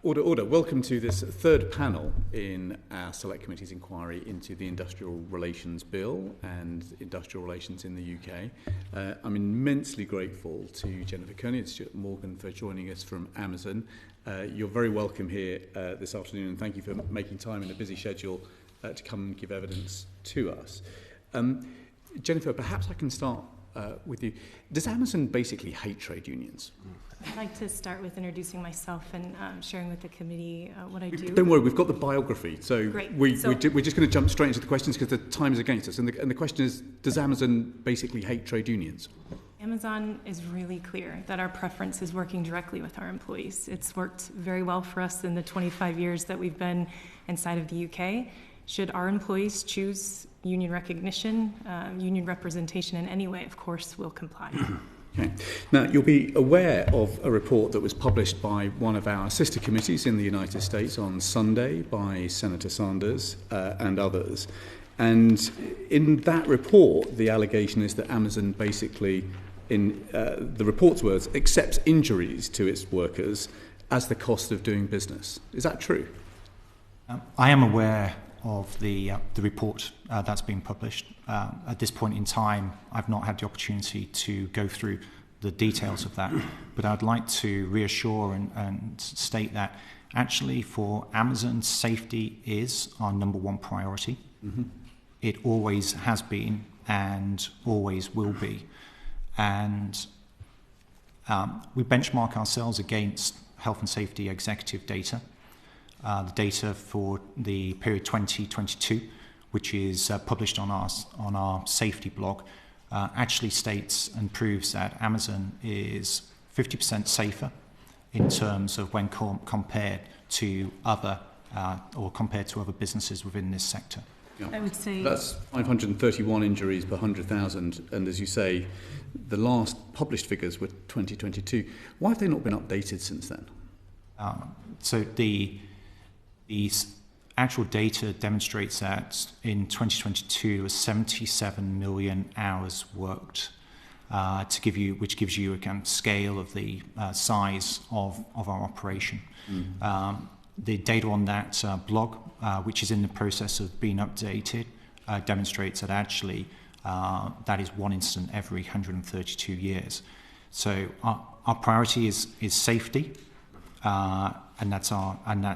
Order. Welcome to this third panel in our Select Committee's inquiry into the Industrial Relations Bill and industrial relations in the UK. I'm immensely grateful to Jennifer Kearney and Stuart Morgan for joining us from Amazon. You're very welcome here this afternoon, and thank you for making time in a busy schedule to come and give evidence to us. Jennifer, perhaps I can start with you. Does Amazon basically hate trade unions? I'd like to start with introducing myself and sharing with the committee what I do. Don't worry, we've got the biography, so Great. we're just going to jump straight into the questions because the time is against us. And the question is, does Amazon basically hate trade unions? Amazon is really clear that our preference is working directly with our employees. It's worked very well for us in the 25 years that we've been inside of the UK. Should our employees choose union recognition, union representation in any way, of course, we'll comply. Okay. Now, you'll be aware of a report that was published by one of our sister committees in the United States on Sunday by Senator Sanders and others. And in that report, the allegation is that Amazon basically, in the report's words, accepts injuries to its workers as the cost of doing business. Is that true? I am aware of the report that's been published. At this point in time, I've not had the opportunity to go through the details of that, but I'd like to reassure and state that actually for Amazon, safety is our number one priority. Mm-hmm. It always has been and always will be. And we benchmark ourselves against health and safety executive data. The data for the period 2022, which is published on our safety blog, actually states and proves that Amazon is 50% safer in terms of when compared to other businesses within this sector. Yeah. I would say that's 531 injuries per 100,000, and as you say, the last published figures were 2022. Why have they not been updated since then? So the actual data demonstrates that in 2022 there was 77 million hours worked, which gives you a scale of the size of our operation. Mm. The data on that blog, which is in the process of being updated, demonstrates that actually that is one incident every 132 years. So our priority is safety. And that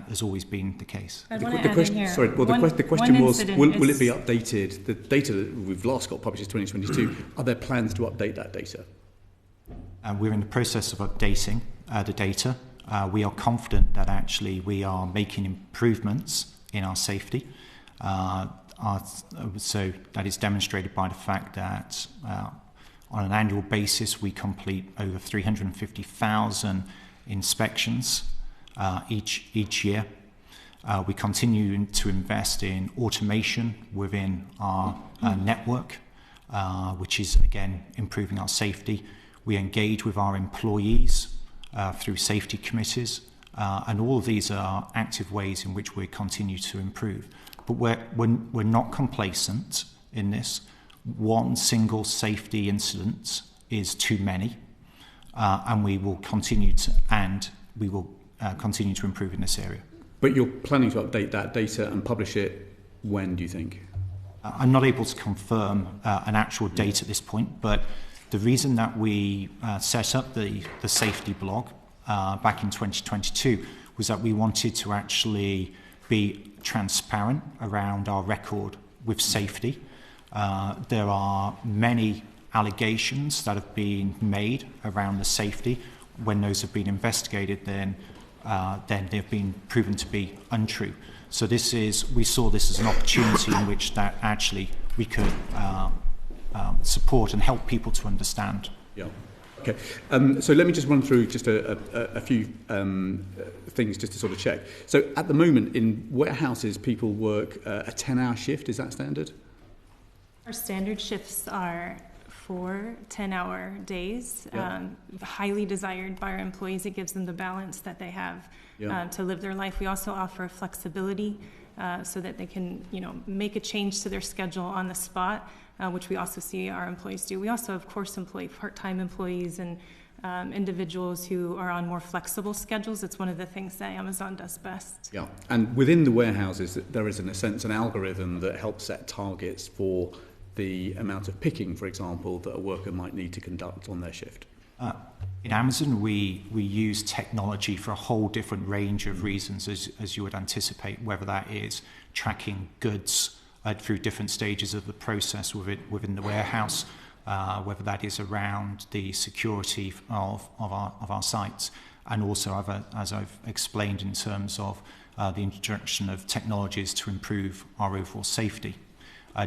has always been the case. The question was, will it be updated? The data that we've last got published is 2022. Are there plans to update that data? We're in the process of updating the data. We are confident that actually we are making improvements in our safety. So that is demonstrated by the fact that on an annual basis we complete over 350,000 inspections each year. We continue to invest in automation within our network, which is again improving our safety. We engage with our employees through safety committees, and all of these are active ways in which we continue to improve. But we're not complacent in this. One single safety incident is too many. And we will continue to improve in this area. But you're planning to update that data and publish it when, do you think? I'm not able to confirm an actual date at this point, but the reason that we set up the safety blog back in 2022 was that we wanted to actually be transparent around our record with safety. There are many allegations that have been made around the safety. When those have been investigated, then they've been proven to be untrue. So we saw this as an opportunity in which that actually we could support and help people to understand. Yeah. Okay. So let me just run through just a few things just to sort of check. So at the moment in warehouses, people work a 10-hour shift. Is that standard? Our standard shifts are 4 10-hour days, highly desired by our employees. It gives them the balance that they have to live their life. We also offer flexibility so that they can, make a change to their schedule on the spot, which we also see our employees do. We also, of course, employ part-time employees and individuals who are on more flexible schedules. It's one of the things that Amazon does best. Yeah, and within the warehouses, there is, in a sense, an algorithm that helps set targets for the amount of picking, for example, that a worker might need to conduct on their shift. In Amazon, we use technology for a whole different range of reasons, as you would anticipate, whether that is tracking goods through different stages of the process within the warehouse, whether that is around the security of our sites, and also, as I've explained, in terms of the introduction of technologies to improve our overall safety.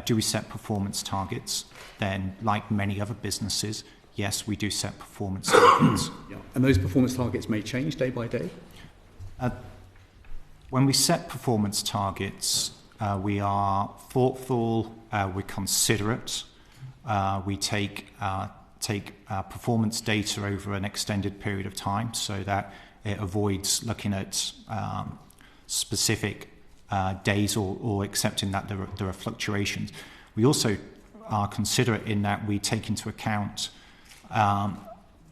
Do we set performance targets? Then, like many other businesses, yes, we do set performance targets. Yeah. And those performance targets may change day by day? When we set performance targets, we are thoughtful, we're considerate, we take performance data over an extended period of time so that it avoids looking at specific days or accepting that there are fluctuations. We also are considerate in that we take into account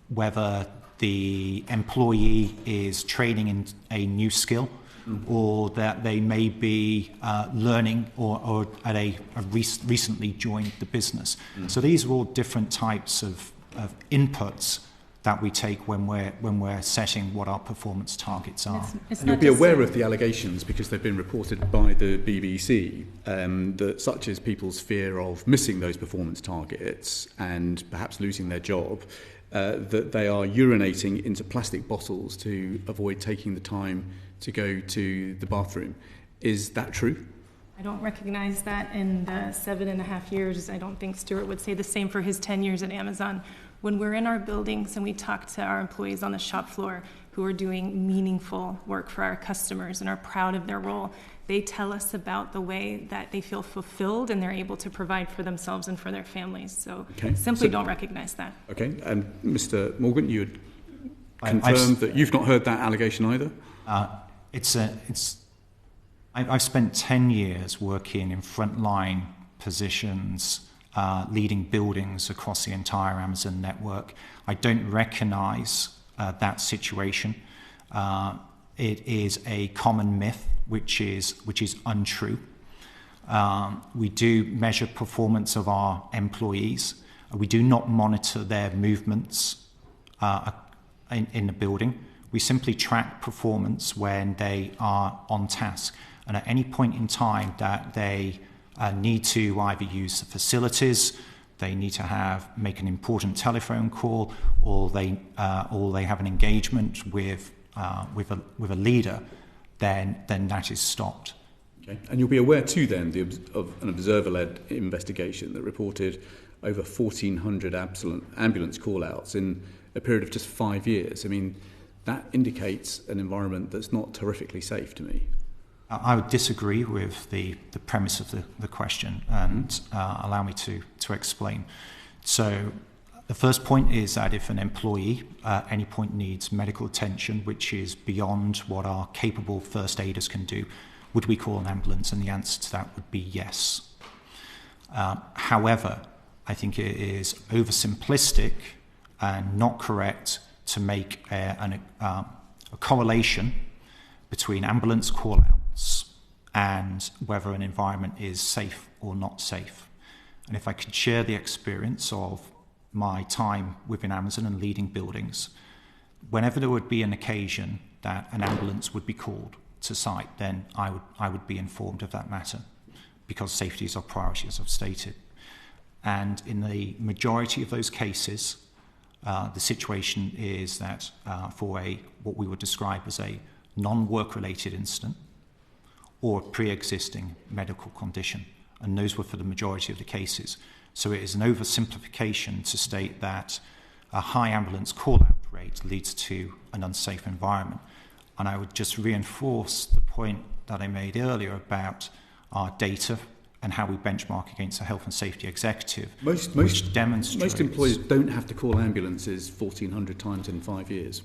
whether the employee is training in a new skill or that they may be learning or at a recently joined the business. So these are all different types of inputs that we take when we're setting what our performance targets are. And you'll be aware of the allegations because they've been reported by the BBC, that such as people's fear of missing those performance targets and perhaps losing their job, that they are urinating into plastic bottles to avoid taking the time to go to the bathroom. Is that true? I don't recognize that in the 7.5 years. I don't think Stuart would say the same for his 10 years at Amazon. When we're in our buildings and we talk to our employees on the shop floor who are doing meaningful work for our customers and are proud of their role, they tell us about the way that they feel fulfilled and they're able to provide for themselves and for their families. So simply don't recognize that. Okay, and Mr. Morgan, you would confirm that you've not heard that allegation either? I've spent 10 years working in frontline positions, leading buildings across the entire Amazon network. I don't recognize that situation. It is a common myth, which is untrue. We do measure performance of our employees. We do not monitor their movements in the building. We simply track performance when they are on task. And at any point in time that they need to either use the facilities, they need to make an important telephone call, or they have an engagement with a leader, then that is stopped. Okay. And you'll be aware too then of an observer-led investigation that reported over 1,400 ambulance call-outs in a period of just 5 years. I mean, that indicates an environment that's not terrifically safe to me. I would disagree with the premise of the question and allow me to explain. So the first point is that if an employee at any point needs medical attention, which is beyond what our capable first aiders can do, would we call an ambulance? And the answer to that would be yes. However, I think it is oversimplistic and not correct to make a correlation between ambulance call-outs and whether an environment is safe or not safe. And if I could share the experience of my time within Amazon and leading buildings, whenever there would be an occasion that an ambulance would be called to site, then I would be informed of that matter because safety is our priority, as I've stated. And in the majority of those cases, the situation is that for what we would describe as a non-work-related incident or a pre-existing medical condition, and those were for the majority of the cases. So it is an oversimplification to state that a high ambulance call-out rate leads to an unsafe environment. And I would just reinforce the point that I made earlier about our data and how we benchmark against a health and safety executive, which demonstrates... Most employers don't have to call ambulances 1,400 times in 5 years.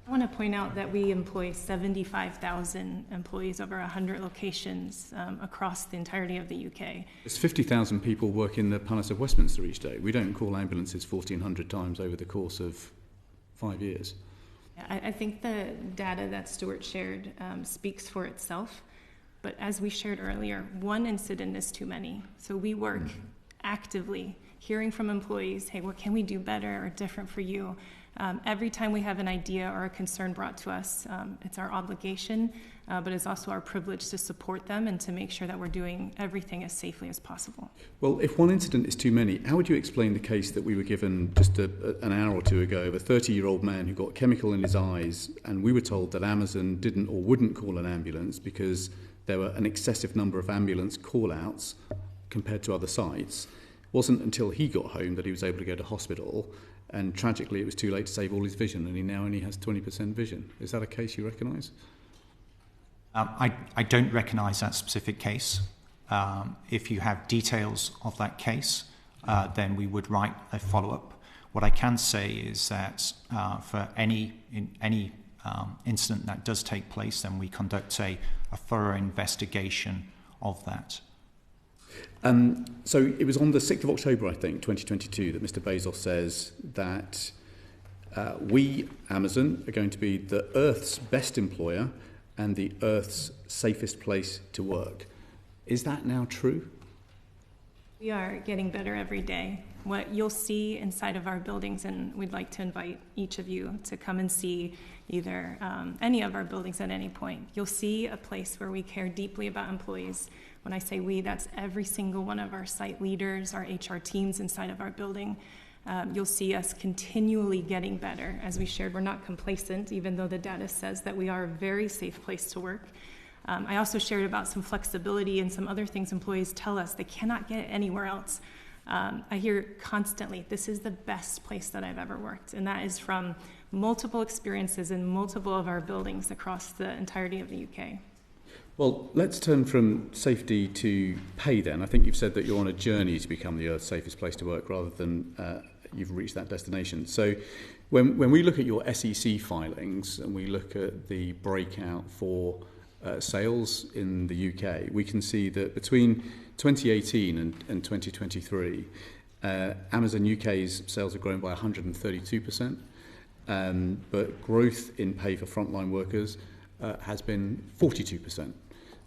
I want to point out that we employ 75,000 employees over 100 locations across the entirety of the UK. There's 50,000 people work in the Palace of Westminster each day. We don't call ambulances 1,400 times over the course of 5 years. I think the data that Stuart shared speaks for itself. But as we shared earlier, one incident is too many. So we work actively hearing from employees, hey, what can we do better or different for you? Every time we have an idea or a concern brought to us, it's our obligation, but it's also our privilege to support them and to make sure that we're doing everything as safely as possible. Well, if one incident is too many, how would you explain the case that we were given just an hour or two ago of a 30-year-old man who got chemical in his eyes, and we were told that Amazon didn't or wouldn't call an ambulance because there were an excessive number of ambulance call-outs compared to other sites? It wasn't until he got home that he was able to go to hospital, and tragically it was too late to save all his vision, and he now only has 20% vision. Is that a case you recognise? I don't recognise that specific case. If you have details of that case, then we would write a follow-up. What I can say is that for any incident that does take place, then we conduct a thorough investigation of that. So it was on the 6th of October, I think, 2022, that Mr. Bezos says that we, Amazon, are going to be the Earth's best employer and the Earth's safest place to work. Is that now true? We are getting better every day. What you'll see inside of our buildings, and we'd like to invite each of you to come and see either any of our buildings at any point. You'll see a place where we care deeply about employees. When I say we, that's every single one of our site leaders, our HR teams inside of our building. You'll see us continually getting better. As we shared, we're not complacent, even though the data says that we are a very safe place to work. I also shared about some flexibility and some other things employees tell us they cannot get anywhere else. I hear constantly, this is the best place that I've ever worked. And that is from multiple experiences in multiple of our buildings across the entirety of the UK. Well, let's turn from safety to pay then. I think you've said that you're on a journey to become the Earth's safest place to work rather than you've reached that destination. So when we look at your SEC filings and we look at the breakout for sales in the UK, we can see that between 2018 and 2023, Amazon UK's sales have grown by 132%, but growth in pay for frontline workers has been 42%.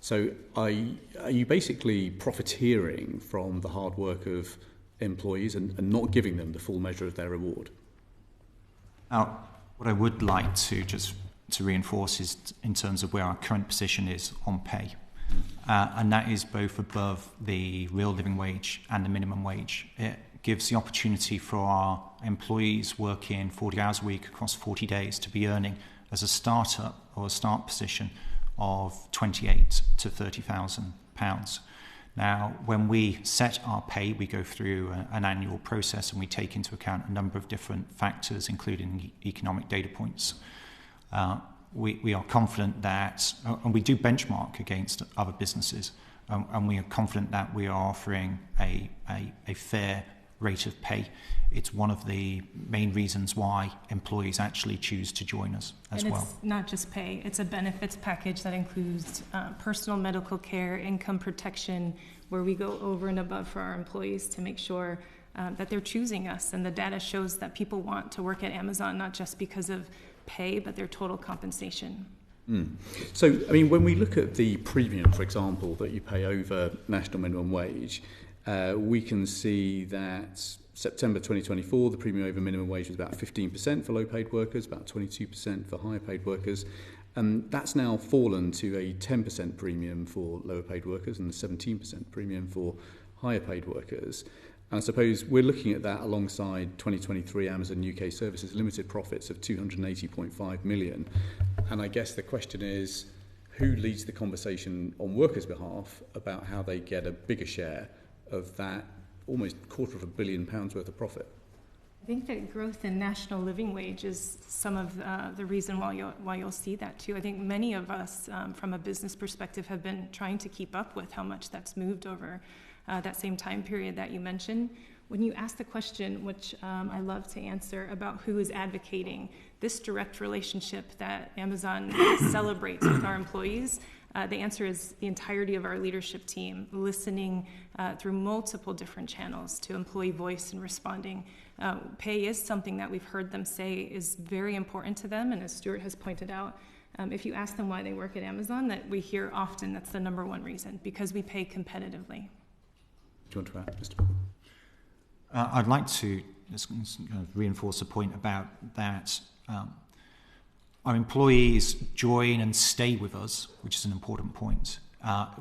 So are you basically profiteering from the hard work of employees and not giving them the full measure of their reward? Now, what I would like to just to reinforce is in terms of where our current position is on pay. And that is both above the real living wage and the minimum wage. It gives the opportunity for our employees working 40 hours a week across 40 days to be earning as a startup or a start position of £28,000 to £30,000. Now, when we set our pay, we go through an annual process and we take into account a number of different factors, including economic data points. We are confident that, and we do benchmark against other businesses, and we are confident that we are offering a fair rate of pay. It's one of the main reasons why employees actually choose to join us as well. And it's not just pay, it's a benefits package that includes personal medical care, income protection, where we go over and above for our employees to make sure that they're choosing us. And the data shows that people want to work at Amazon, not just because of pay, but their total compensation. So, I mean, when we look at the premium, for example, that you pay over national minimum wage, we can see that September 2024, the premium over minimum wage was about 15% for low-paid workers, about 22% for higher-paid workers. That's now fallen to a 10% premium for lower-paid workers and a 17% premium for higher-paid workers. And I suppose we're looking at that alongside 2023 Amazon UK Services limited profits of 280.5 million. And I guess the question is, who leads the conversation on workers' behalf about how they get a bigger share of that almost £250 million worth of profit? I think that growth in national living wage is some of the reason why you'll see that too. I think many of us, from a business perspective, have been trying to keep up with how much that's moved over that same time period that you mentioned. When you ask the question, which I love to answer, about who is advocating this direct relationship that Amazon celebrates with our employees, the answer is the entirety of our leadership team, listening through multiple different channels to employee voice and responding. Pay is something that we've heard them say is very important to them, and as Stuart has pointed out, if you ask them why they work at Amazon, that we hear often that's the number one reason, because we pay competitively. Do you want to add, Mr. Morgan? I'd like to just kind of reinforce the point about that our employees join and stay with us, which is an important point,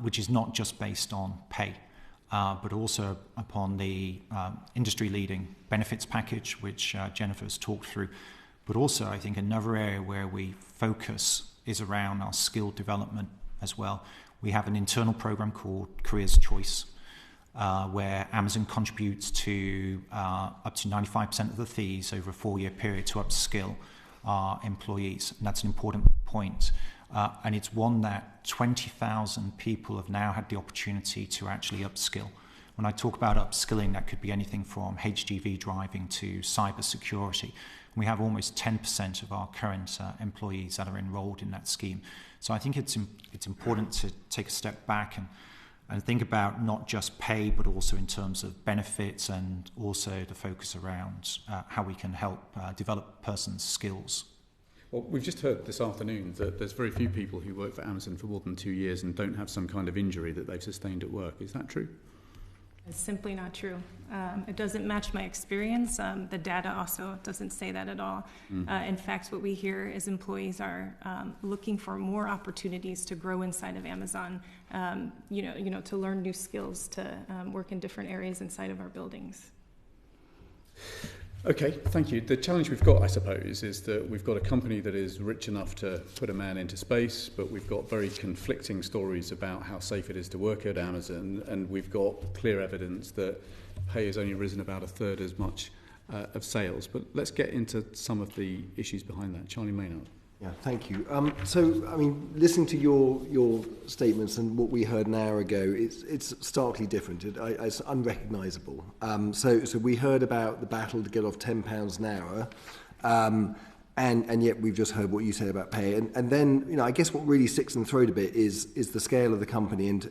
which is not just based on pay, but also upon the industry-leading benefits package, which Jennifer has talked through. But also, I think another area where we focus is around our skill development as well. We have an internal program called Careers Choice, where Amazon contributes to up to 95% of the fees over a 4-year period to upskill our employees. And that's an important point. And it's one that 20,000 people have now had the opportunity to actually upskill. When I talk about upskilling, that could be anything from HGV driving to cyber security. We have almost 10% of our current employees that are enrolled in that scheme. So I think it's important to take a step back and think about not just pay, but also in terms of benefits, and also the focus around how we can help develop a person's skills. Well, we've just heard this afternoon that there's very few people who work for Amazon for more than 2 years and don't have some kind of injury that they've sustained at work. Is that true? It's simply not true. It doesn't match my experience. The data also doesn't say that at all. In fact, what we hear is employees are looking for more opportunities to grow inside of Amazon, to learn new skills, to work in different areas inside of our buildings. Okay, thank you. The challenge we've got, I suppose, is that we've got a company that is rich enough to put a man into space, but we've got very conflicting stories about how safe it is to work at Amazon, and we've got clear evidence that pay has only risen about a third as much of sales. But let's get into some of the issues behind that. Charlie Maynard. Yeah, thank you. Listening to your statements and what we heard an hour ago, it's starkly different. It's unrecognisable. So we heard about the battle to get off £10 an hour, and yet we've just heard what you said about pay. And then, I guess what really sticks in the throat a bit is the scale of the company. And,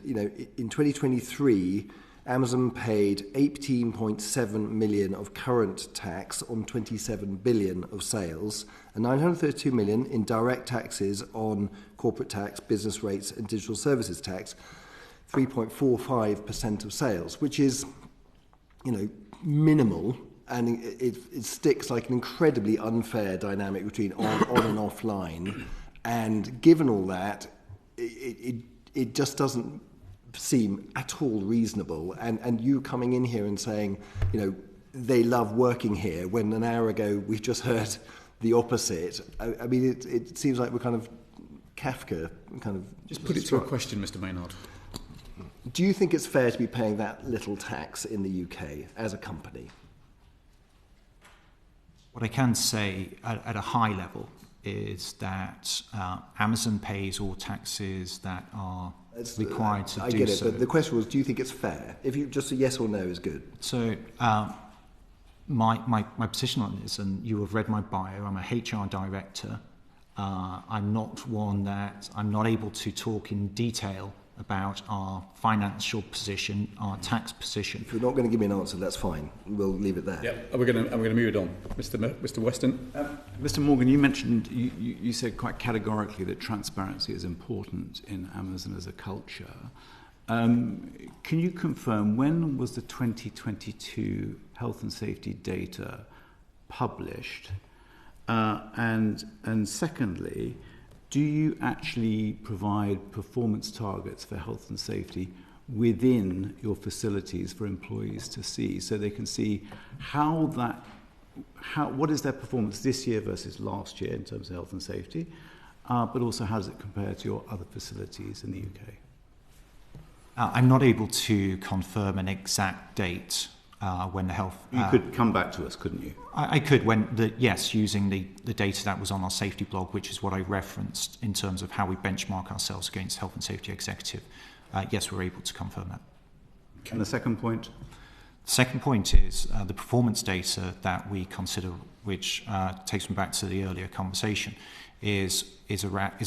in 2023, Amazon paid 18.7 million of current tax on 27 billion of sales, and 932 million in direct taxes on corporate tax, business rates and digital services tax, 3.45% of sales, which is, minimal, and it sticks like an incredibly unfair dynamic between on and offline. And given all that, it just doesn't seem at all reasonable, and you coming in here and saying, they love working here, when an hour ago we've just heard the opposite. It seems like we're kind of Kafka, kind of... Just put it to a question, Mr. Maynard. Do you think it's fair to be paying that little tax in the UK as a company? What I can say at a high level is that Amazon pays all taxes that are required to do so. I get it, but the question was, do you think it's fair? If you just a yes or no is good. So my position on this, and you have read my bio, I'm a HR director. I'm not able to talk in detail about our financial position, our tax position. If you're not going to give me an answer, that's fine. We'll leave it there. Yeah, we're going to move it on. Mr. Weston. Mr. Morgan, you mentioned, you said quite categorically that transparency is important in Amazon as a culture. Can you confirm, when was the 2022 health and safety data published? And secondly, do you actually provide performance targets for health and safety within your facilities for employees to see, so they can see what is their performance this year versus last year in terms of health and safety, but also how does it compare to your other facilities in the UK? I'm not able to confirm an exact date when the health... You could come back to us, couldn't you? I could, using the data that was on our safety blog, which is what I referenced in terms of how we benchmark ourselves against Health and Safety Executive. Yes, we're able to confirm that. And the second point? The second point is the performance data that we consider, which takes me back to the earlier conversation, is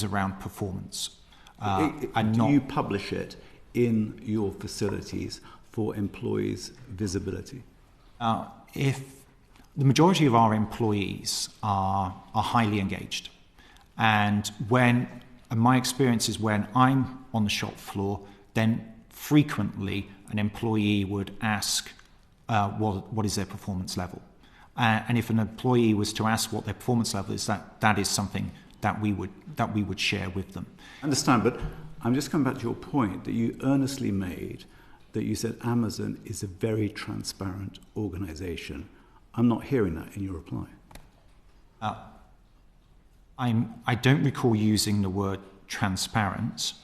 around performance. Do you publish it in your facilities for employees' visibility? the majority of our employees are highly engaged. And my experience is when I'm on the shop floor, then frequently an employee would ask what is their performance level. And if an employee was to ask what their performance level is, that is something that we would share with them. I understand, but I'm just coming back to your point that you earnestly made, that you said Amazon is a very transparent organisation. I'm not hearing that in your reply. I don't recall using the word transparent.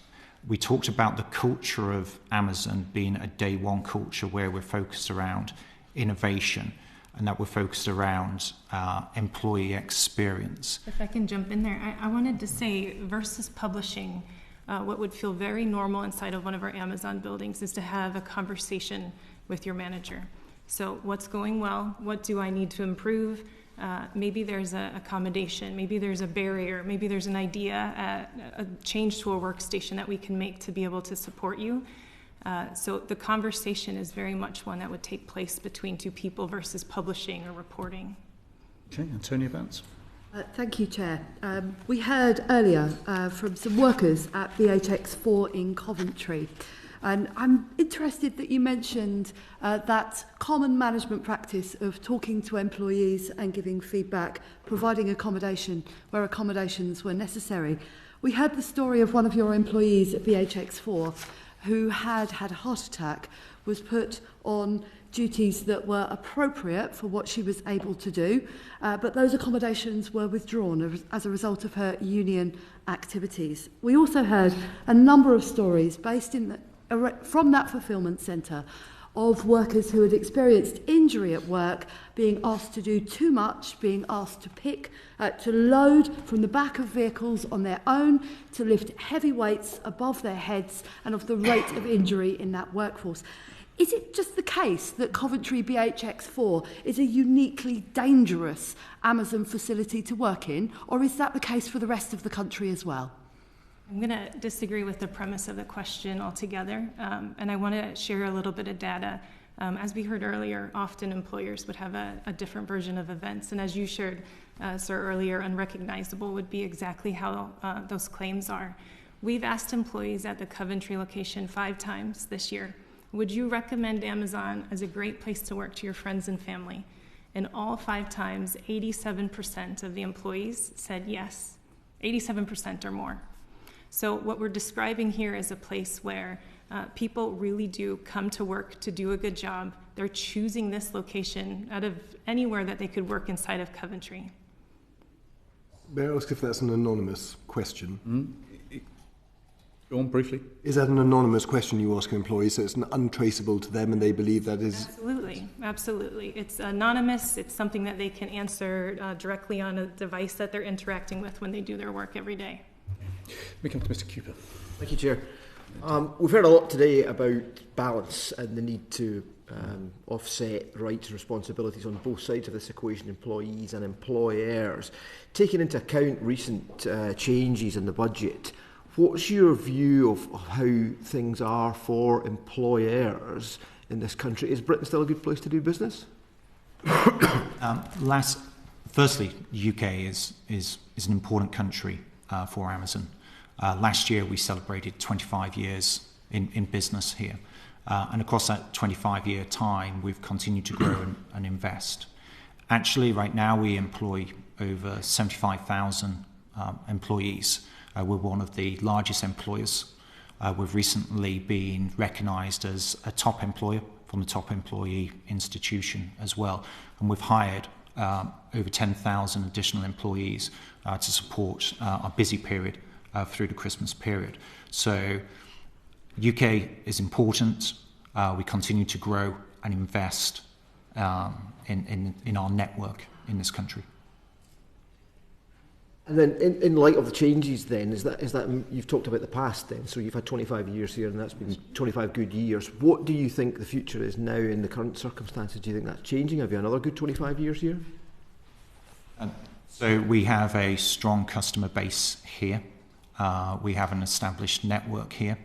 We talked about the culture of Amazon being a day one culture where we're focused around innovation and that we're focused around employee experience. If I can jump in there, I wanted to say versus publishing, what would feel very normal inside of one of our Amazon buildings is to have a conversation with your manager. So what's going well? What do I need to improve? Maybe there's an accommodation, maybe there's a barrier, maybe there's an idea, a change to a workstation that we can make to be able to support you. So the conversation is very much one that would take place between two people versus publishing or reporting. Okay, Antonia Vance. Thank you, Chair. We heard earlier from some workers at BHX4 in Coventry. And I'm interested that you mentioned that common management practice of talking to employees and giving feedback, providing accommodation where accommodations were necessary. We heard the story of one of your employees at BHX4 who had had a heart attack, was put on duties that were appropriate for what she was able to do, but those accommodations were withdrawn as a result of her union activities. We also heard a number of stories based from that fulfilment centre of workers who had experienced injury at work, being asked to do too much, being asked to load from the back of vehicles on their own, to lift heavy weights above their heads, and of the rate of injury in that workforce. Is it just the case that Coventry BHX4 is a uniquely dangerous Amazon facility to work in, or is that the case for the rest of the country as well? I'm going to disagree with the premise of the question altogether, and I want to share a little bit of data. As we heard earlier, often employers would have a different version of events, and as you shared, sir, earlier, unrecognizable would be exactly how those claims are. We've asked employees at the Coventry location 5 times this year, would you recommend Amazon as a great place to work to your friends and family? And all 5 times, 87% of the employees said yes, 87% or more. So what we're describing here is a place where people really do come to work to do a good job. They're choosing this location out of anywhere that they could work inside of Coventry. May I ask if that's an anonymous question? Go on, briefly. Is that an anonymous question you ask employees, so it's untraceable to them and they believe that is... Absolutely. It's anonymous. It's something that they can answer directly on a device that they're interacting with when they do their work every day. We come to Mr. Cooper. Thank you, Chair. We've heard a lot today about balance and the need to offset rights and responsibilities on both sides of this equation, employees and employers. Taking into account recent changes in the budget, what's your view of how things are for employers in this country? Is Britain still a good place to do business? Firstly, the UK is an important country for Amazon. Last year we celebrated 25 years in business here. And across that 25-year time, we've continued to grow and invest. Actually, right now we employ over 75,000 employees. We're one of the largest employers. We've recently been recognised as a top employer from the Top Employee Institution as well. And we've hired over 10,000 additional employees to support our busy period through the Christmas period. So UK is important. We continue to grow and invest in our network in this country. And then in light of the changes then, is that you've talked about the past then, so you've had 25 years here and that's been 25 good years. What do you think the future is now in the current circumstances? Do you think that's changing? Have you another good 25 years here? So we have a strong customer base here. We have an established network here.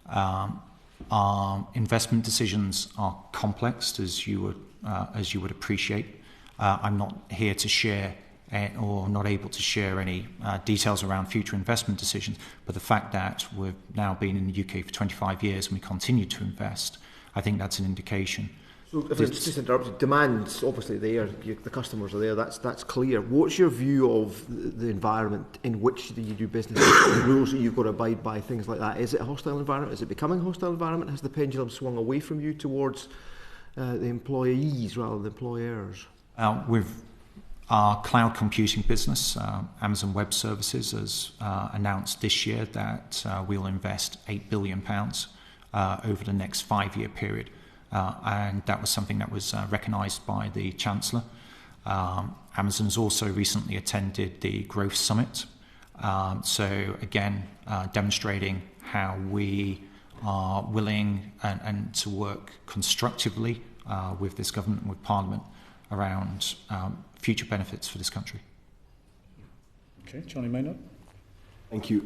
Our investment decisions are complex, as you would appreciate. I'm not here to share or not able to share any details around future investment decisions, but the fact that we've now been in the UK for 25 years and we continue to invest, I think that's an indication. So if it's just interrupted, demand's obviously there, the customers are there, that's clear. What's your view of the environment in which you do business, the rules that you've got to abide by, things like that? Is it a hostile environment? Is it becoming a hostile environment? Has the pendulum swung away from you towards the employees rather than employers? With our cloud computing business, Amazon Web Services has announced this year that we'll invest £8 billion over the next 5-year period. And that was something that was recognised by the Chancellor. Amazon has also recently attended the Growth Summit. So again, demonstrating how we are willing and to work constructively with this government and with Parliament around future benefits for this country. Okay, Charlie Maynard. Thank you.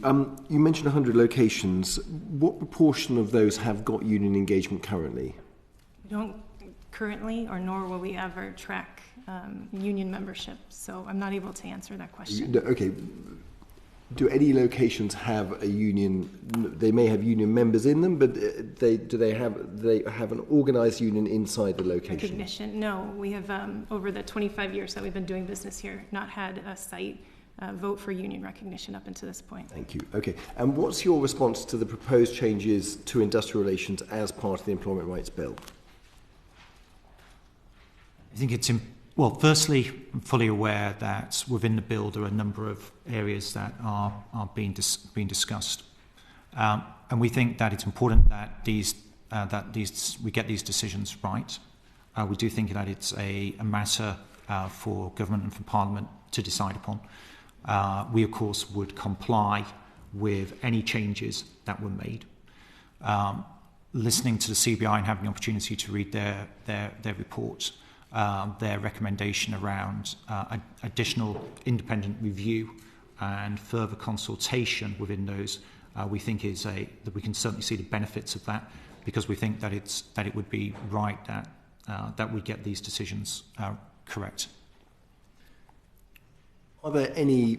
You mentioned 100 locations. What proportion of those have got union engagement currently? We don't currently, or nor will we ever track union membership, so I'm not able to answer that question. Okay. Do any locations have a union? They may have union members in them, but do they have an organised union inside the location? Recognition? No, we have over the 25 years that we've been doing business here, not had a site vote for union recognition up until this point. Thank you. Okay. And what's your response to the proposed changes to industrial relations as part of the Employment Rights Bill? I think it's well, firstly, I'm fully aware that within the bill there are a number of areas that are being discussed, and we think that it's important that we get these decisions right. We do think that it's a matter for government and for Parliament to decide upon. We, of course, would comply with any changes that were made. Listening to the CBI and having the opportunity to read their report. Their recommendation around additional independent review and further consultation within those, we think that we can certainly see the benefits of that, because we think that it would be right that we get these decisions correct. Are there any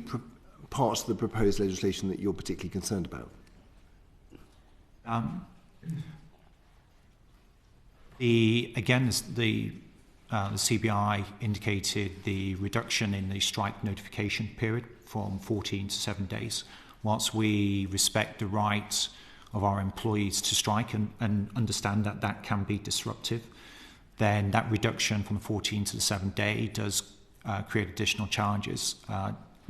parts of the proposed legislation that you're particularly concerned about? The CBI indicated the reduction in the strike notification period from 14 to 7 days. Whilst we respect the right of our employees to strike and understand that that can be disruptive, then that reduction from the 14 to the 7 day does create additional challenges.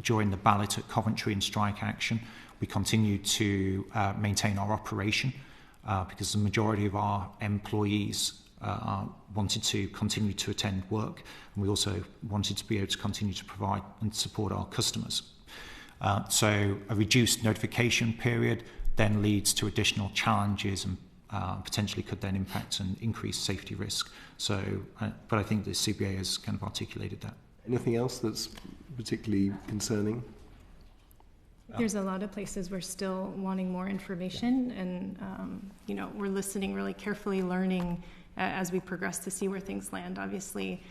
During the Ballot at Coventry and strike action, we continue to maintain our operation because the majority of our employees wanted to continue to attend work, and we also wanted to be able to continue to provide and support our customers. So a reduced notification period then leads to additional challenges and potentially could then impact and increase safety risk. So, but I think the CBA has kind of articulated that. Anything else that's particularly concerning? There's a lot of places we're still wanting more information, and we're listening really carefully, learning as we progress to see where things land. Obviously,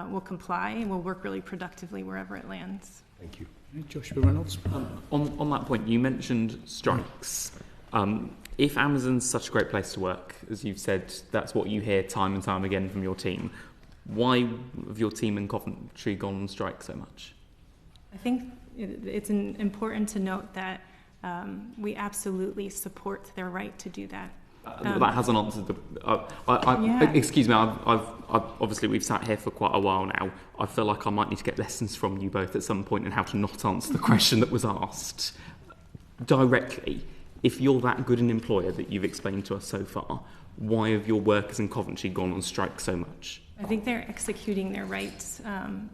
we'll comply and we'll work really productively wherever it lands. Thank you. Joshua Reynolds. On that point, you mentioned strikes. If Amazon's such a great place to work, as you've said, that's what you hear time and time again from your team. Why have your team in Coventry gone on strike so much? I think it's important to note that we absolutely support their right to do that. That hasn't answered the. Excuse me. I've obviously we've sat here for quite a while now. I feel like I might need to get lessons from you both at some point in how to not answer the question that was asked directly. If you're that good an employer that you've explained to us so far, why have your workers in Coventry gone on strike so much? I think they're executing their rights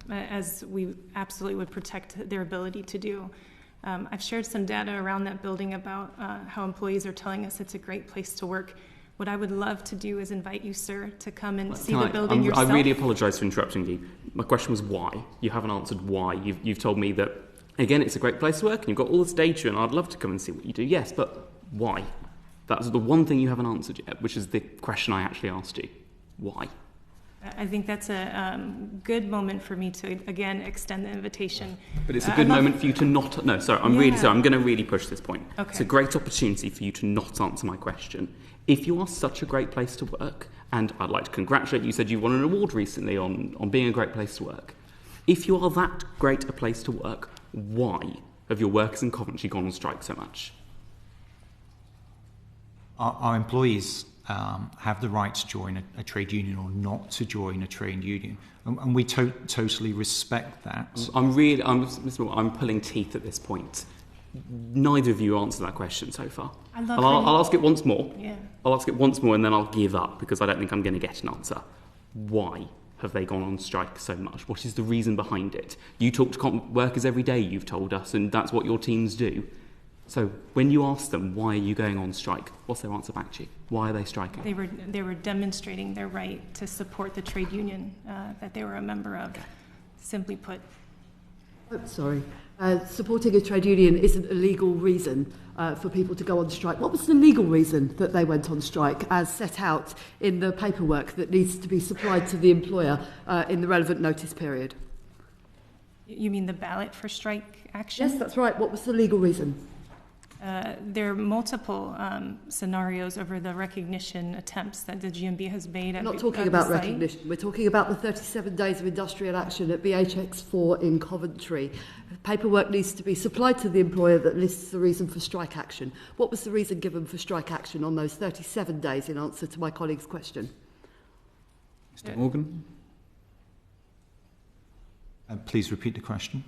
as we absolutely would protect their ability to do. I've shared some data around that building about how employees are telling us it's a great place to work. What I would love to do is invite you, sir, to come and see the building yourself. I really apologise for interrupting you. My question was why. You haven't answered why. You've told me that, again, it's a great place to work and you've got all this data and I'd love to come and see what you do. Yes, but why? That's the one thing you haven't answered yet, which is the question I actually asked you. Why? I think that's a good moment for me to, again, extend the invitation. But it's a good moment for you to not... No, sorry, I'm really sorry. I'm going to really push this point. Okay. It's a great opportunity for you to not answer my question. If you are such a great place to work, and I'd like to congratulate you, you said you won an award recently on being a great place to work. If you are that great a place to work, why have your workers in Coventry gone on strike so much? Our employees have the right to join a trade union or not to join a trade union, and we totally respect that. I'm pulling teeth at this point. Neither of you answered that question so far. I'll ask it once more. Yeah. I'll ask it once more and then I'll give up because I don't think I'm going to get an answer. Why have they gone on strike so much? What is the reason behind it? You talk to workers every day, you've told us, and that's what your teams do. So when you ask them, why are you going on strike? What's their answer back to you? Why are they striking? They were demonstrating their right to support the trade union that they were a member of, simply put. Oh, sorry. Supporting a trade union isn't a legal reason for people to go on strike. What was the legal reason that they went on strike as set out in the paperwork that needs to be supplied to the employer in the relevant notice period? You mean the ballot for strike action? Yes, that's right. What was the legal reason? There are multiple scenarios over the recognition attempts that the GMB has made. We're not talking about recognition. We're talking about the 37 days of industrial action at BHX4 in Coventry. Paperwork needs to be supplied to the employer that lists the reason for strike action. What was the reason given for strike action on those 37 days in answer to my colleague's question? Mr. Morgan? Please repeat the question.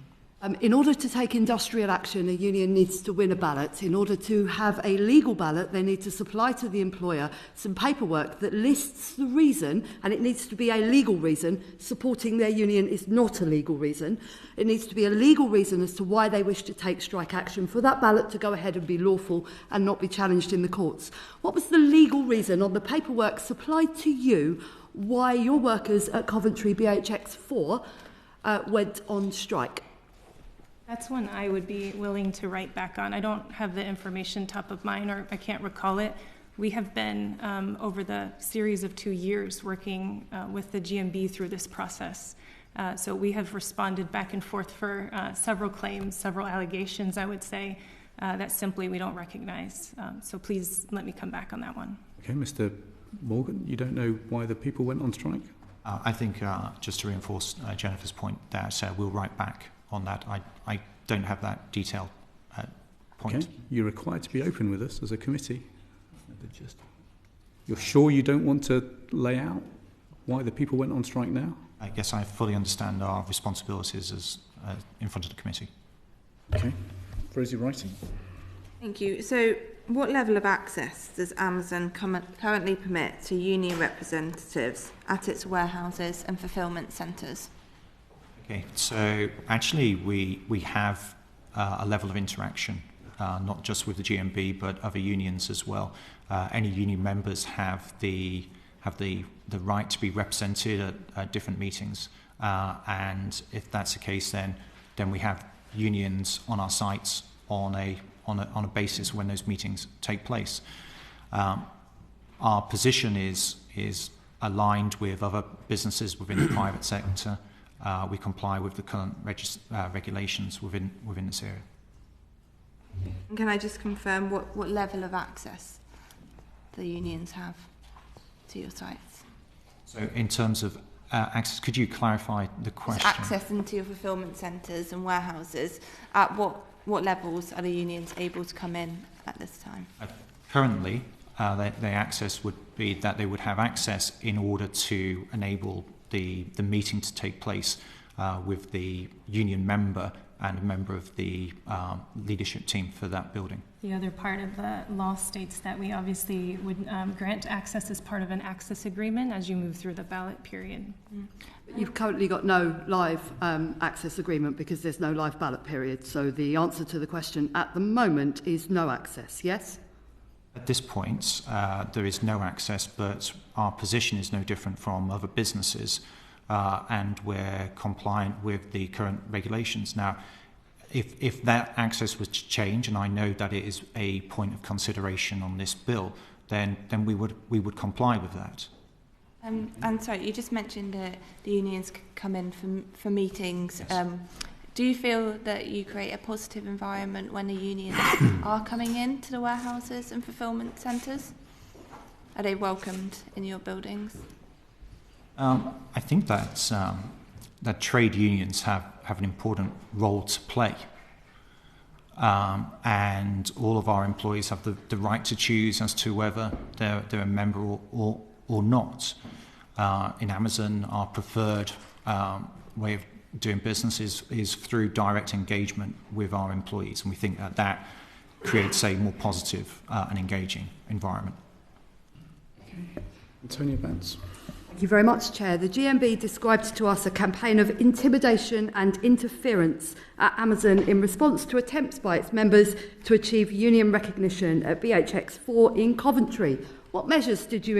In order to take industrial action, a union needs to win a ballot. In order to have a legal ballot, they need to supply to the employer some paperwork that lists the reason, and it needs to be a legal reason. Supporting their union is not a legal reason. It needs to be a legal reason as to why they wish to take strike action for that ballot to go ahead and be lawful and not be challenged in the courts. What was the legal reason on the paperwork supplied to you why your workers at Coventry BHX4 went on strike? That's one I would be willing to write back on. I don't have the information top of mind, or I can't recall it. We have been, over the series of 2 years, working with the GMB through this process. So we have responded back and forth for several claims, several allegations, I would say, that simply we don't recognize. So please let me come back on that one. Okay, Mr. Morgan, you don't know why the people went on strike? I think just to reinforce Jennifer's point that we'll write back on that. I don't have that detailed point. Okay. You're required to be open with us as a committee. You're sure you don't want to lay out why the people went on strike now? I guess I fully understand our responsibilities as in front of the committee. Okay. Rosie Wrighting. Thank you. So what level of access does Amazon currently permit to union representatives at its warehouses and fulfilment centres? Okay, so actually we have a level of interaction, not just with the GMB but other unions as well. Any union members have the right to be represented at different meetings, and if that's the case, then we have unions on our sites on a basis when those meetings take place. Our position is aligned with other businesses within the private sector. We comply with the current regulations within this area. And can I just confirm what level of access the unions have to your sites? So in terms of access, could you clarify the question? So access into your fulfilment centres and warehouses, at what levels are the unions able to come in at this time? Currently, the access would be that they would have access in order to enable the meeting to take place with the union member and a member of the leadership team for that building. The other part of the law states that we obviously would grant access as part of an access agreement as you move through the ballot period. But you've currently got no live access agreement because there's no live ballot period. So the answer to the question at the moment is no access, yes? At this point, there is no access, but our position is no different from other businesses, and we're compliant with the current regulations. Now, if that access was to change, and I know that it is a point of consideration on this bill, then we would comply with that. And sorry, you just mentioned that the unions come in for meetings. Yes. Do you feel that you create a positive environment when the unions are coming in to the warehouses and fulfilment centres? Are they welcomed in your buildings? I think that trade unions have an important role to play. And all of our employees have the right to choose as to whether they're a member or not. In Amazon, our preferred way of doing business is through direct engagement with our employees, and we think that creates a more positive and engaging environment. Okay. Antonia Vance. Thank you very much, Chair. The GMB described to us a campaign of intimidation and interference at Amazon in response to attempts by its members to achieve union recognition at BHX4 in Coventry. What measures did you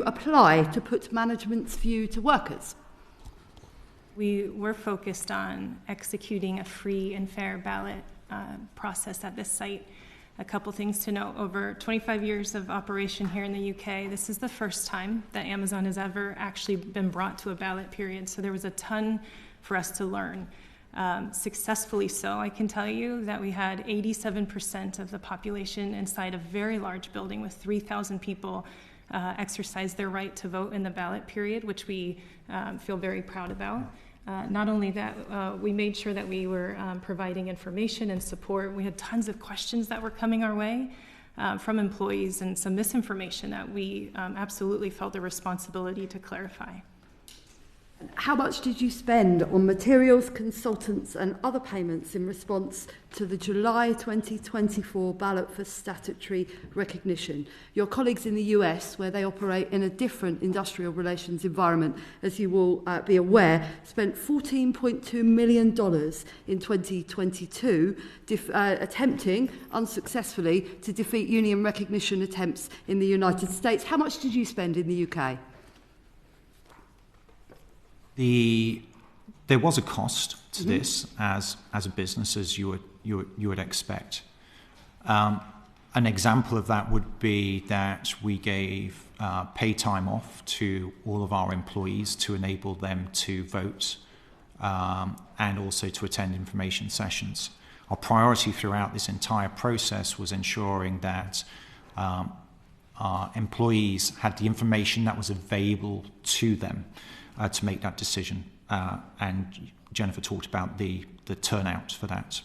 apply to put management's view to workers? We were focused on executing a free and fair ballot process at this site. A couple things to note. Over 25 years of operation here in the UK, this is the first time that Amazon has ever actually been brought to a ballot period. So there was a ton for us to learn. Successfully so, I can tell you that we had 87% of the population inside a very large building with 3,000 people exercise their right to vote in the ballot period, which we feel very proud about. Not only that, we made sure that we were providing information and support. We had tons of questions that were coming our way from employees and some misinformation that we absolutely felt a responsibility to clarify. How much did you spend on materials, consultants and other payments in response to the July 2024 ballot for statutory recognition? Your colleagues in the US, where they operate in a different industrial relations environment, as you will be aware, spent $14.2 million in 2022 attempting, unsuccessfully, to defeat union recognition attempts in the United States. How much did you spend in the UK? There was a cost to this as a business, as you would expect. An example of that would be that we gave pay time off to all of our employees to enable them to vote and also to attend information sessions. Our priority throughout this entire process was ensuring that our employees had the information that was available to them to make that decision, and Jennifer talked about the turnout for that.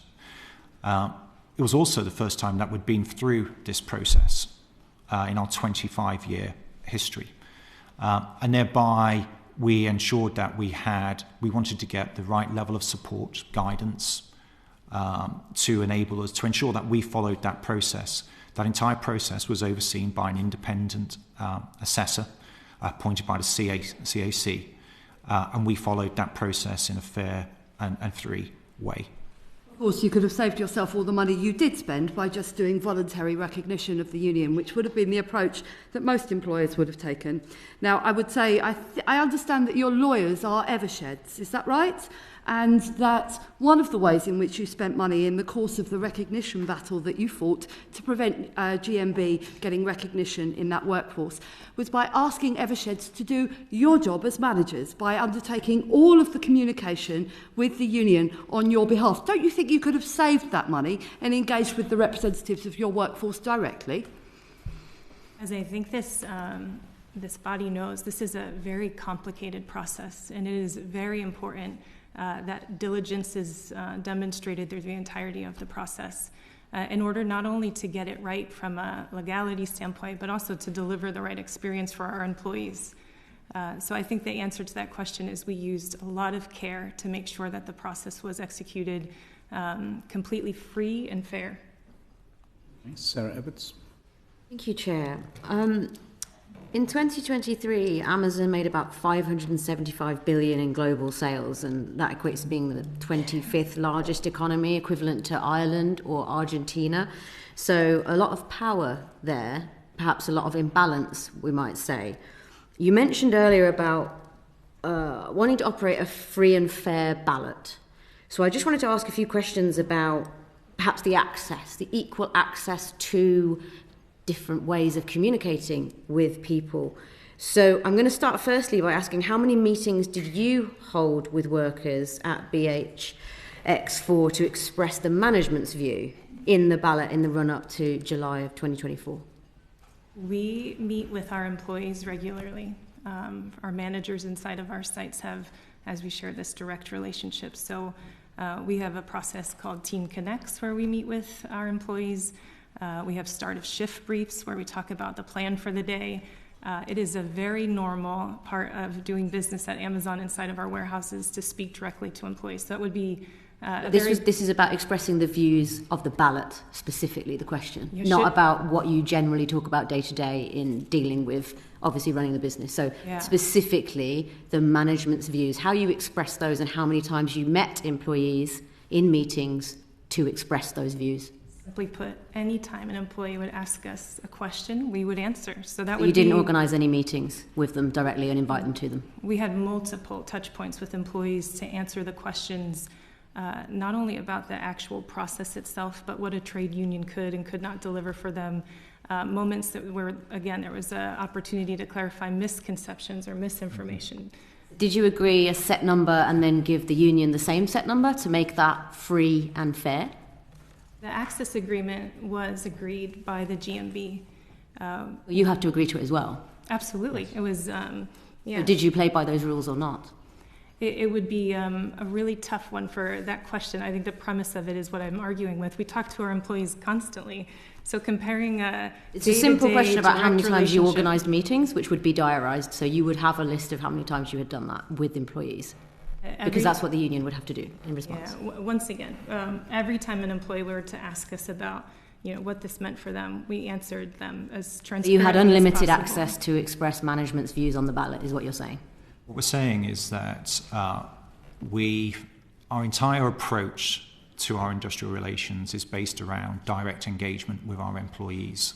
It was also the first time that we'd been through this process in our 25-year history, and thereby we ensured that we wanted to get the right level of support, guidance, to enable us to ensure that we followed that process. That entire process was overseen by an independent assessor appointed by the CAC. And we followed that process in a fair and free way. Of course, you could have saved yourself all the money you did spend by just doing voluntary recognition of the union, which would have been the approach that most employers would have taken. Now, I would say, I understand that your lawyers are Eversheds, is that right? And that one of the ways in which you spent money in the course of the recognition battle that you fought to prevent GMB getting recognition in that workforce was by asking Eversheds to do your job as managers, by undertaking all of the communication with the union on your behalf. Don't you think you could have saved that money and engaged with the representatives of your workforce directly? As I think this body knows, this is a very complicated process, and it is very important that diligence is demonstrated through the entirety of the process in order not only to get it right from a legality standpoint, but also to deliver the right experience for our employees. So I think the answer to that question is we used a lot of care to make sure that the process was executed completely free and fair. Sarah Edwards. Thank you, Chair. In 2023, Amazon made about $575 billion in global sales, and that equates to being the 25th largest economy, equivalent to Ireland or Argentina. So a lot of power there, perhaps a lot of imbalance, we might say. You mentioned earlier about wanting to operate a free and fair ballot. So I just wanted to ask a few questions about perhaps the access, the equal access to different ways of communicating with people. So I'm going to start firstly by asking, how many meetings did you hold with workers at BHX4 to express the management's view in the ballot in the run-up to July of 2024? We meet with our employees regularly. Our managers inside of our sites have, as we share, this direct relationship. So we have a process called Team Connects where we meet with our employees. We have start of shift briefs where we talk about the plan for the day. It is a very normal part of doing business at Amazon inside of our warehouses to speak directly to employees. So it would be this is about expressing the views of the ballot, specifically the question, not about what you generally talk about day to day in dealing with, obviously, running the business. So specifically the management's views, how you express those and how many times you met employees in meetings to express those views. Simply put, any time an employee would ask us a question, we would answer. So that would you didn't organise any meetings with them directly and invite them to them? We had multiple touch points with employees to answer the questions, not only about the actual process itself, but what a trade union could and could not deliver for them. Moments that where, again, there was an opportunity to clarify misconceptions or misinformation. Did you agree a set number and then give the union the same set number to make that free and fair? The access agreement was agreed by the GMB. You have to agree to it as well. Absolutely. It was, So did you play by those rules or not? It would be a really tough one for that question. I think the premise of it is what I'm arguing with. We talk to our employees constantly. So comparing it's a simple question about how many times you organised meetings, which would be diarised. So you would have a list of how many times you had done that with employees. Because that's what the union would have to do in response. Yeah, once again, every time an employee were to ask us about what this meant for them, we answered them as transparently you had unlimited as access to express management's views on the ballot, is what you're saying? What we're saying is that our entire approach to our industrial relations is based around direct engagement with our employees,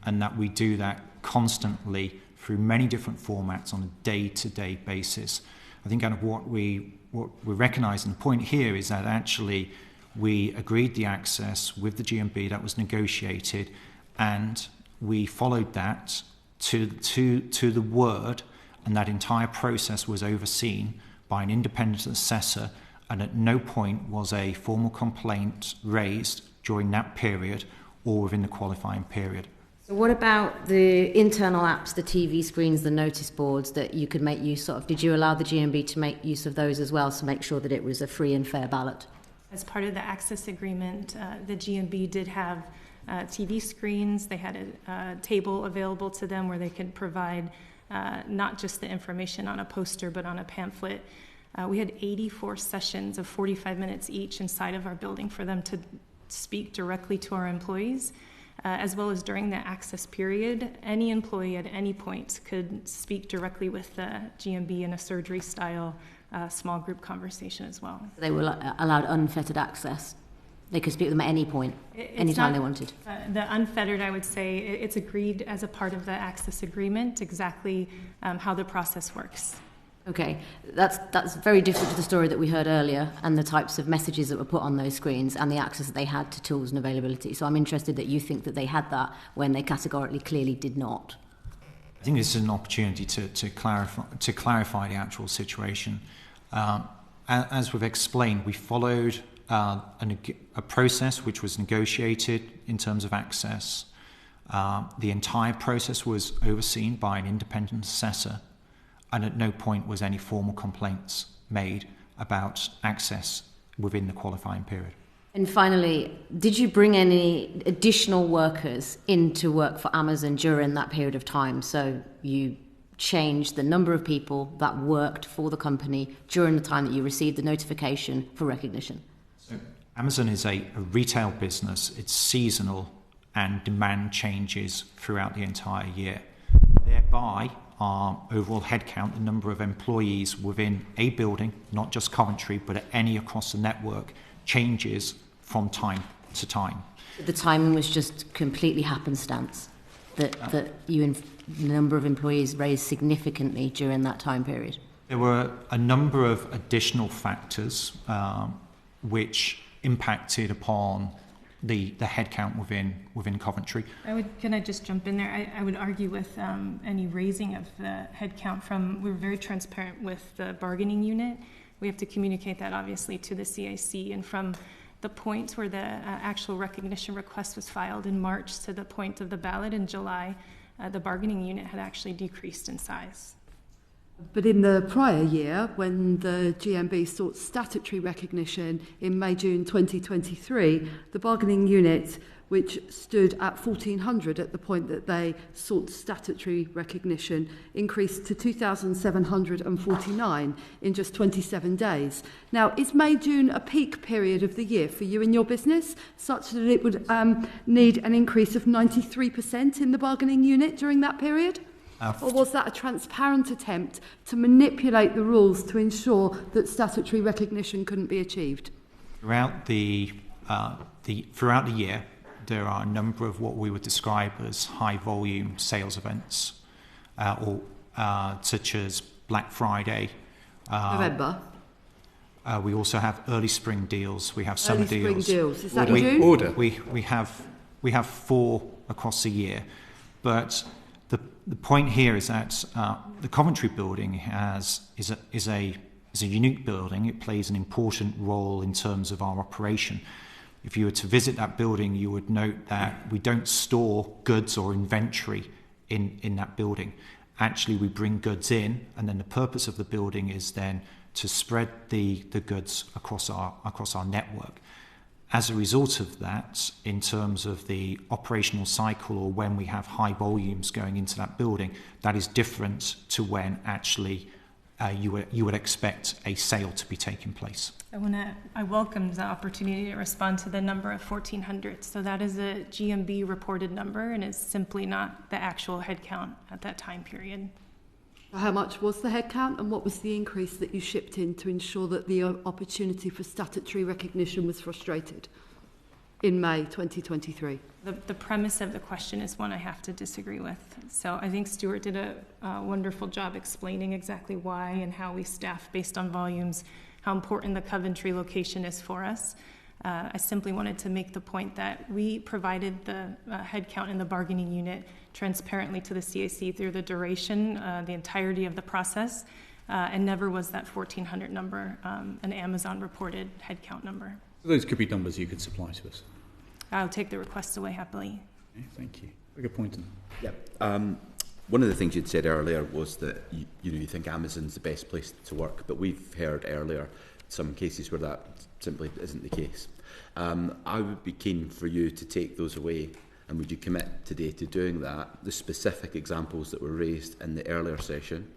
and that we do that constantly through many different formats on a day-to-day basis. I think kind of what we recognise, and the point here is that actually we agreed the access with the GMB that was negotiated, and we followed that to the word, and that entire process was overseen by an independent assessor, and at no point was a formal complaint raised during that period or within the qualifying period. So what about the internal apps, the TV screens, the notice boards that you could make use of? Did you allow the GMB to make use of those as well to make sure that it was a free and fair ballot? As part of the access agreement, the GMB did have TV screens. They had a table available to them where they could provide not just the information on a poster, but on a pamphlet. We had 84 sessions of 45 minutes each inside of our building for them to speak directly to our employees. As well as during the access period, any employee at any point could speak directly with the GMB in a surgery-style small group conversation as well. They were allowed unfettered access. They could speak with them at any point, anytime they wanted. The unfettered, I would say, it's agreed as a part of the access agreement exactly how the process works. Okay, that's very different to the story that we heard earlier and the types of messages that were put on those screens and the access that they had to tools and availability. So I'm interested that you think that they had that when they categorically clearly did not. I think this is an opportunity to clarify the actual situation. As we've explained, we followed a process which was negotiated in terms of access. The entire process was overseen by an independent assessor, and at no point was any formal complaints made about access within the qualifying period. And finally, did you bring any additional workers in to work for Amazon during that period of time? So you changed the number of people that worked for the company during the time that you received the notification for recognition? So Amazon is a retail business. It's seasonal, and demand changes throughout the entire year. Thereby, our overall headcount, the number of employees within a building, not just Coventry, but at any across the network, changes from time to time. The timing was just completely happenstance, that the number of employees raised significantly during that time period? There were a number of additional factors which impacted upon the headcount within Coventry. Can I just jump in there? I would argue with any raising of the headcount we're very transparent with the bargaining unit. We have to communicate that obviously to the CAC, and from the point where the actual recognition request was filed in March to the point of the ballot in July, the bargaining unit had actually decreased in size. But in the prior year, when the GMB sought statutory recognition in May-June 2023, the bargaining unit, which stood at 1,400 at the point that they sought statutory recognition, increased to 2,749 in just 27 days. Now, is May-June a peak period of the year for you in your business, such that it would need an increase of 93% in the bargaining unit during that period? Or was that a transparent attempt to manipulate the rules to ensure that statutory recognition couldn't be achieved? Throughout the year, there are a number of what we would describe as high-volume sales events, such as Black Friday. November. We also have early spring deals. We have summer early deals. Spring deals. Is that in June? We have 4 across the year, but the point here is that the Coventry building is a unique building. It plays an important role in terms of our operation. If you were to visit that building, you would note that we don't store goods or inventory in that building. Actually, we bring goods in, and then the purpose of the building is then to spread the goods across our network. As a result of that, in terms of the operational cycle or when we have high volumes going into that building, that is different to when actually you would expect a sale to be taking place. I welcomed the opportunity to respond to the number of 1,400. So that is a GMB reported number and is simply not the actual headcount at that time period. How much was the headcount, and what was the increase that you shipped in to ensure that the opportunity for statutory recognition was frustrated in May 2023? The premise of the question is one I have to disagree with. So I think Stuart did a wonderful job explaining exactly why and how we staff based on volumes, how important the Coventry location is for us. I simply wanted to make the point that we provided the headcount in the bargaining unit transparently to the CAC through the duration, the entirety of the process, and never was that 1,400 number an Amazon reported headcount number. Those could be numbers you could supply to us. I'll take the request away happily. Okay, thank you. Very good point. Yeah. One of the things you'd said earlier was that you think Amazon's the best place to work, but we've heard earlier some cases where that simply isn't the case. I would be keen for you to take those away, and would you commit today to doing that, the specific examples that were raised in the earlier session,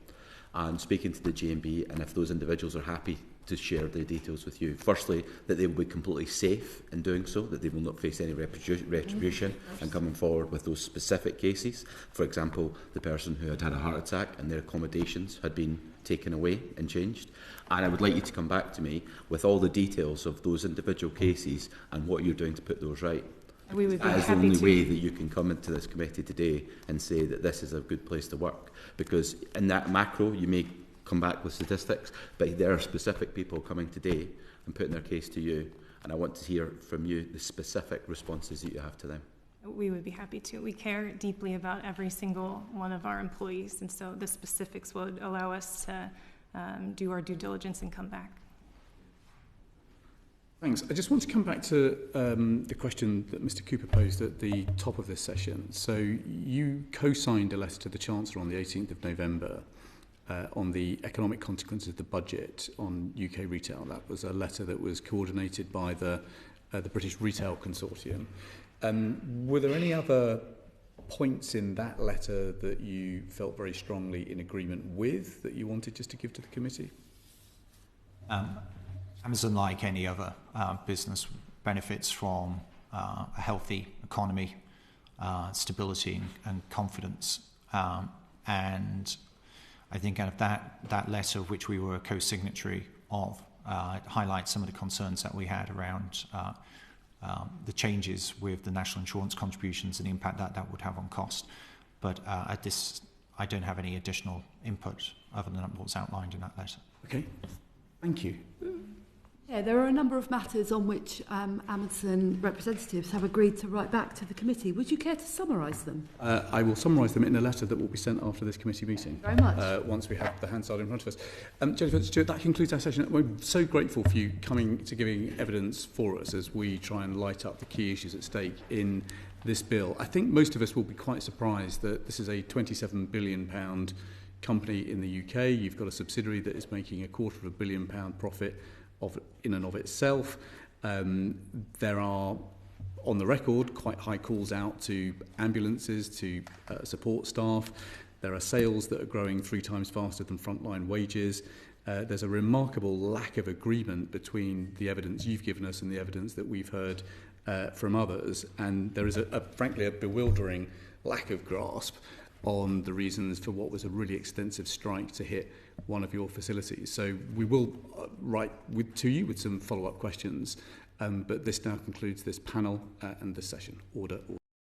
and speaking to the GMB, and if those individuals are happy to share their details with you. Firstly, that they will be completely safe in doing so, that they will not face any retribution and coming forward with those specific cases. For example, the person who had had a heart attack and their accommodations had been taken away and changed. And I would like you to come back to me with all the details of those individual cases and what you're doing to put those right. We would be that is the happy only to. way that you can come into this committee today and say that this is a good place to work. Because in that macro, you may come back with statistics, but there are specific people coming today and putting their case to you, and I want to hear from you the specific responses that you have to them. We would be happy to. We care deeply about every single one of our employees, and so the specifics would allow us to do our due diligence and come back. Thanks. I just want to come back to the question that Mr. Cooper posed at the top of this session. So you co-signed a letter to the Chancellor on the 18th of November on the economic consequences of the budget on UK retail. That was a letter that was coordinated by the British Retail Consortium. Were there any other points in that letter that you felt very strongly in agreement with that you wanted just to give to the committee? Amazon, like any other business, benefits from a healthy economy, stability and confidence. And I think out of that letter, which we were a co-signatory of, highlights some of the concerns that we had around the changes with the national insurance contributions and the impact that would have on cost. But at this, I don't have any additional input other than what's outlined in that letter. Okay, thank you. Yeah, there are a number of matters on which Amazon representatives have agreed to write back to the committee. Would you care to summarise them? I will summarise them in a letter that will be sent after this committee meeting. Very much. Once we have the Hansard in front of us. Jennifer, Stuart, that concludes our session. We're so grateful for you coming to giving evidence for us as we try and light up the key issues at stake in this bill. I think most of us will be quite surprised that this is a £27 billion company in the UK. You've got a subsidiary that is making a £250 million profit in and of itself. There are, on the record, quite high calls out to ambulances, to support staff. There are sales that are growing 3 times faster than frontline wages. There's a remarkable lack of agreement between the evidence you've given us and the evidence that we've heard from others. And there is, frankly, a bewildering lack of grasp on the reasons for what was a really extensive strike to hit one of your facilities. So we will write to you with some follow-up questions, but this now concludes this panel and this session. Order.